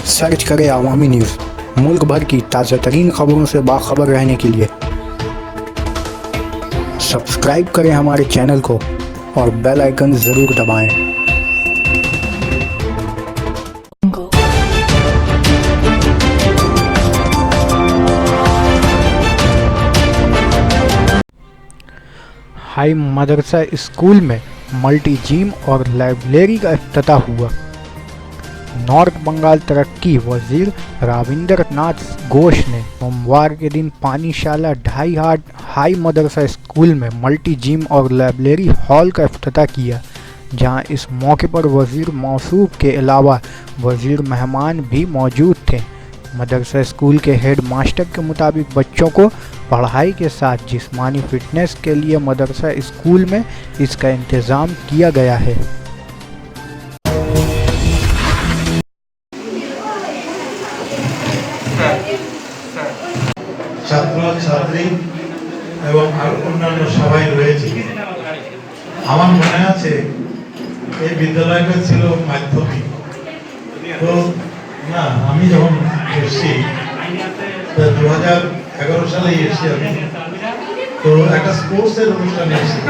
Search करें अवामी news. मुल्क भर की ताज़ा तरीन खबरों से बाखबर रहने के लिए सब्सक्राइब करें हमारे चैनल को और बेल आइकन ज़रूर दबाएं। हाई मदरसा स्कूल में मल्टी जिम और लाइब्रेरी का इफ्तिताह हुआ। नॉर्थ बंगाल तरक्की वजीर राविंदर नाथ घोष ने सोमवार के दिन पानीशाला ढाई हाट हाई मदरसा स्कूल में मल्टी जिम और लाइब्रेरी हॉल का इफ्तिताह किया, जहां इस मौके पर वजीर मौसूफ के अलावा वजीर मेहमान भी मौजूद थे। मदरसा स्कूल के हेड मास्टर के मुताबिक बच्चों को पढ़ाई के साथ जिस्मानी फिटनेस के लिए मदरसा स्कूल में इसका इंतज़ाम किया गया है। ছাত্র ছাত্রী এবং অন্যান্য সবাই রয়েছে। আমার মনে আছে এই বিদ্যালয়টা ছিল মাধ্যমিক, তো না আমি যখন এসেছি 2011 সালে এসেছি আমি, তো একটা স্পোর্টসের অনুষ্ঠানে এসেছি।